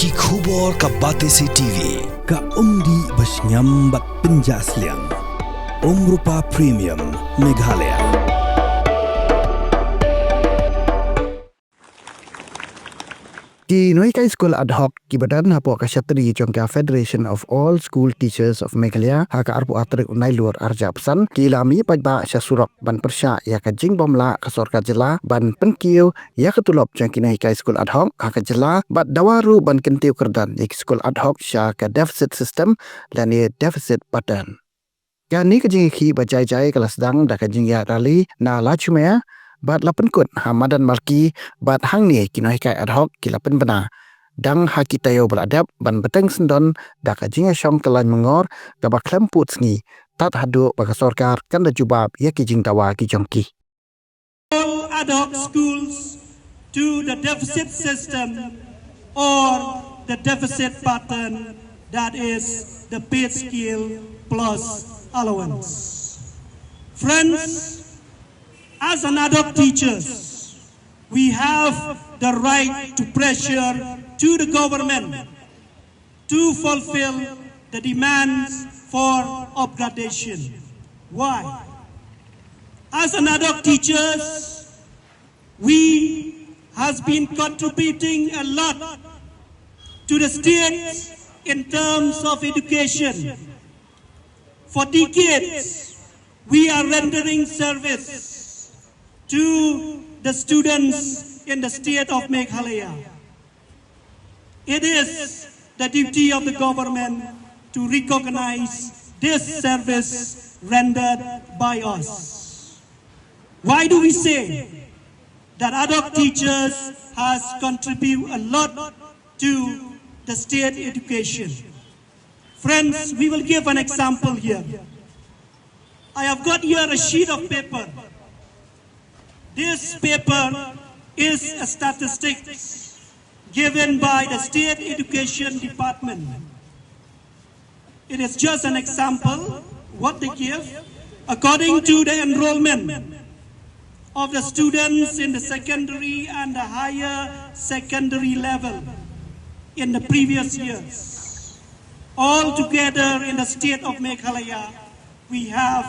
Ki khubor ka Batesi TV. Ka umdi basnyambat penjaslian. Rupa Premium Meghalaya. Di Nonghikai School Ad Hoc ki Madan hapo ka Shatri jongka Federation of All School Teachers of Meghalaya haka arpu atrik unai luar arja pesan ki lami pajba sya Surok ban persya ya ka jing bomla ka sorka jela ban penkiu ya ka tulop jongki Nonghikai School Ad Hoc haka jela bat dawaru ban kentiu kerdan ya School Ad Hoc sya ka deficit system dan ya deficit pattern. Kani ka jing ki bajai-jai kelas dang da ka jing ya rali na lachumea bat lapen kut ha Madan Malki bat hang ni ki Nonghikai Ad Hoc ki lapen bena dang ha kita yo beladap ban beteng sendon da ka jinga syong kelan mengor ka ba klemput sngi tat hadu ba ka sorkar kan da jubab ya ki jing tawa ki jongki all ad hoc schools to the deficit system or the deficit pattern, that is the paid scale plus allowance. Friends, as an ad hoc teachers, we have the right to pressure to the government to fulfill the demands for upgradation. Why? As an ad hoc teachers, we has been contributing a lot to the state in terms of education. For decades, we are rendering service to the students in the state of Meghalaya. It is the duty of the government to recognize this service rendered by us. Why do we say that ad hoc teachers has contributed a lot to the state education? Friends, we will give an example here. I have got here a sheet of paper. This paper is a statistics given by the State Education Department. It is just an example what they give according to the enrollment of the students in the secondary and the higher secondary level in the previous years. All together in the state of Meghalaya, we have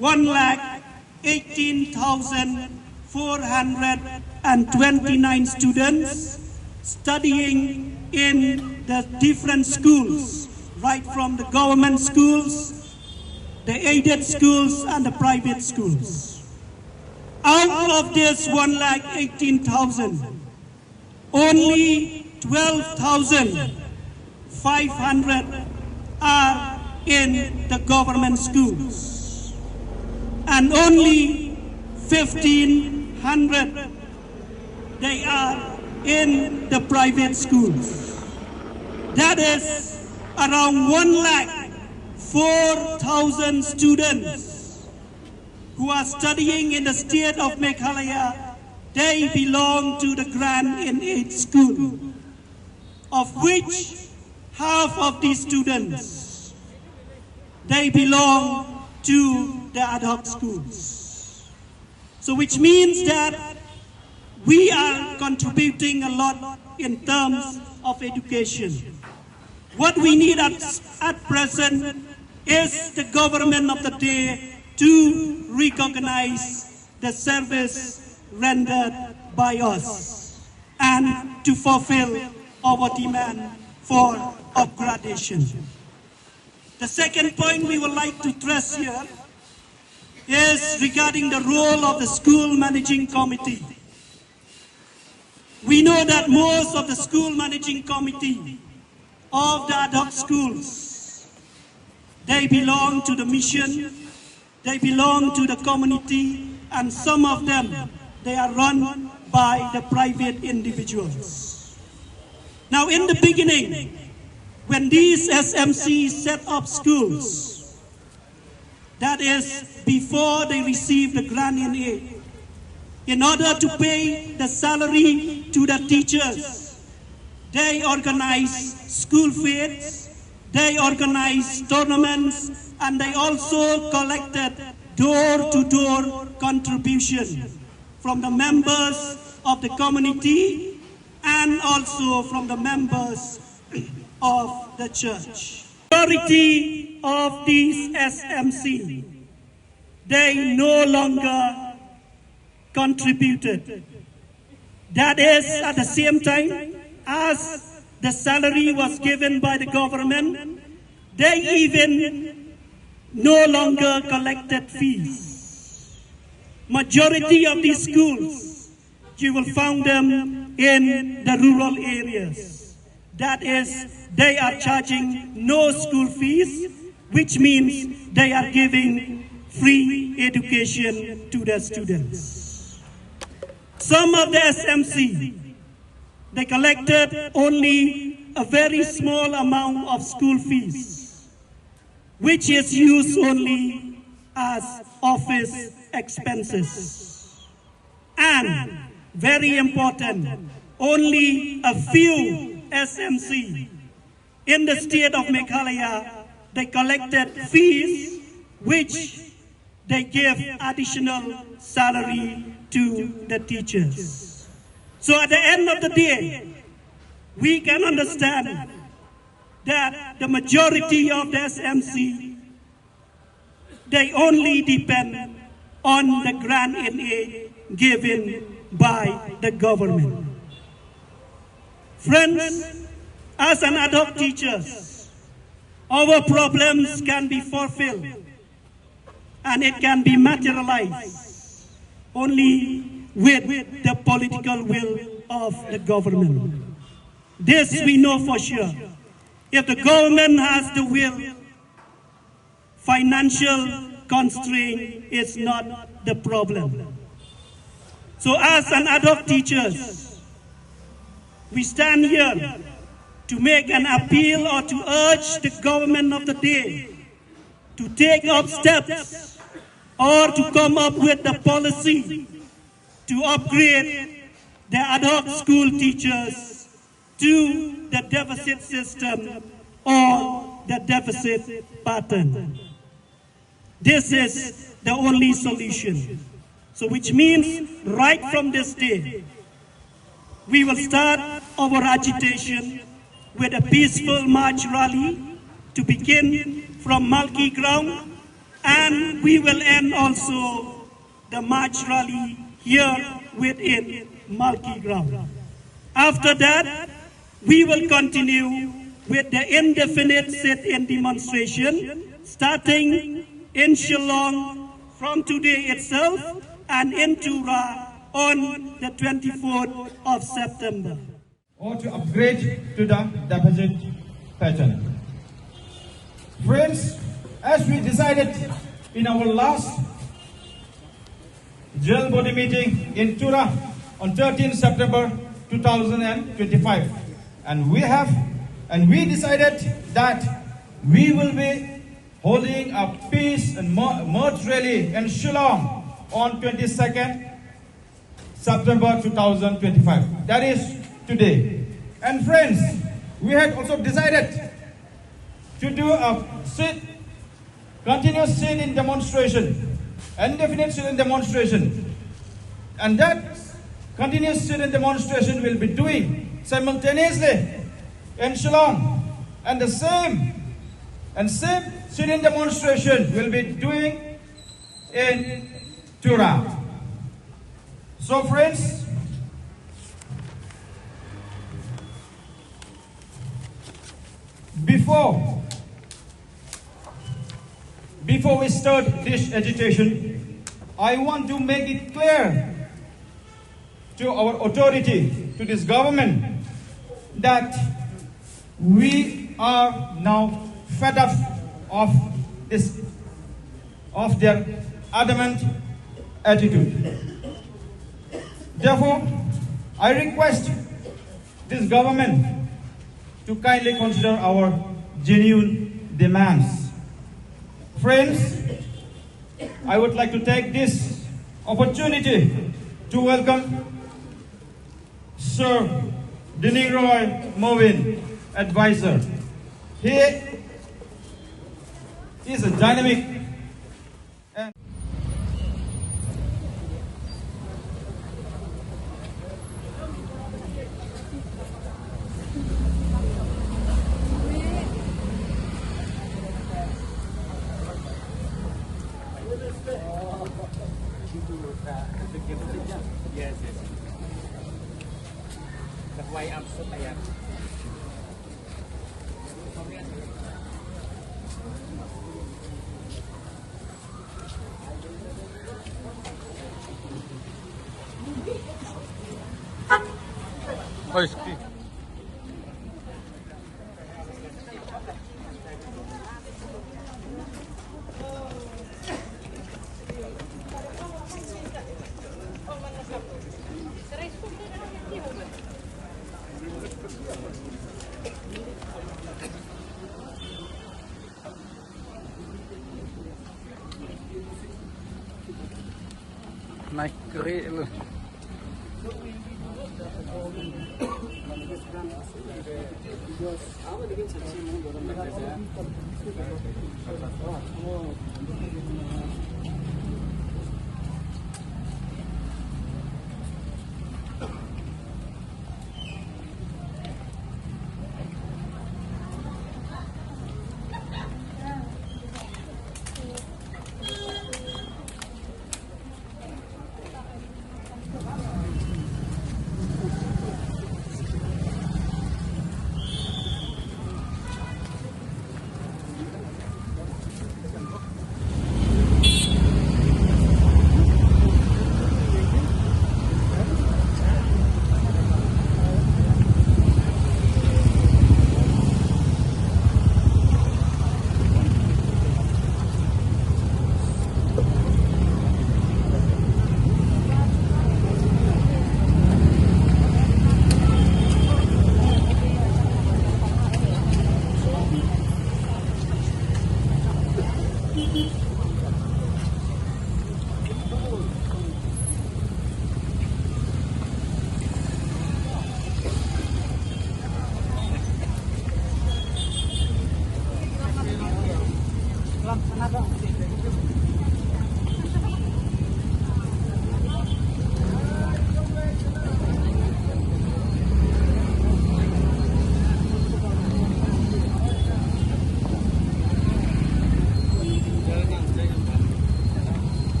118,429 students studying in the different schools, right from the government schools, the aided schools, and the private schools. Out of this 118,000, only 12,500 are in the government schools, and only 1,500 they are in the private schools. That is around 104,000 students who are studying in the state of Meghalaya. They belong to the grant in aid school, of which half of these students, they belong to the ad hoc schools. So which means that we are contributing a lot in terms of education. What we need at present is the government of the day to recognize the service rendered by us and to fulfill our demand for upgradation. The second point we would like to stress here is regarding the role of the school managing committee. We know that most of the school managing committee of the ad hoc schools, they belong to the mission, they belong to the community, and some of them, they are run by the private individuals. Now in the beginning, when these SMCs set up schools, that is before they receive the grant in aid, in order to pay the salary to the teachers, they organize school fairs, they organize tournaments, and they also collected door-to-door contribution from the members of the community and also from the members of the church. Majority of these SMC, they no longer contributed. That is, at the same time as the salary was given by the government, they even no longer collected fees. Majority of these schools, you will find them in the rural areas. That is, they are charging no school fees, which means they are giving free education to their students. Some of the SMC, they collected only a very small amount of school fees, which is used only as office expenses. And very important, only a few SMC in the state of Meghalaya, they collected fees which they give additional salary to the teachers. So at the end of the day, we can understand that the majority of the SMC, they only depend on the grant and aid given by the government. Friends, as an ad hoc teachers, our problems can be fulfilled and it can be materialized only with the political will of the government. This we know for sure. If the government has the will, financial constraint is not the problem. So as an ad hoc teachers, we stand here to make an appeal or to urge the government of the day to take up steps or to come up with a policy to upgrade the ad hoc school teachers to the deficit system or the deficit pattern. This is the only solution. So which means right from this day, we will start our agitation with a peaceful march rally to begin from Malki ground, and we will end also the march rally here within Malki ground. After that, we will continue with the indefinite sit-in demonstration starting in Shillong from today itself and in Tura on the 24th of September. Or to upgrade to the deposit pattern. Friends, as we decided in our last general body meeting in Tura on 13 September 2025, and we decided that we will be holding a peace and march rally in Shillong on 22nd September 2025. That is today. And friends, we had also decided to do a continuous sit-in demonstration, indefinite sit-in demonstration. And that continuous sit-in demonstration will be doing simultaneously in Shillong. And the same sit-in demonstration will be doing in Tura. So friends, before we start this agitation, I want to make it clear to our authority, to this government, that we are now fed up of their adamant attitude. Therefore, I request this government to kindly consider our genuine demands. Friends, I would like to take this opportunity to welcome Sir Dinningroy Movin, advisor. He is a dynamic and naik keri lu.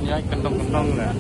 Ya kentong-kentong lah.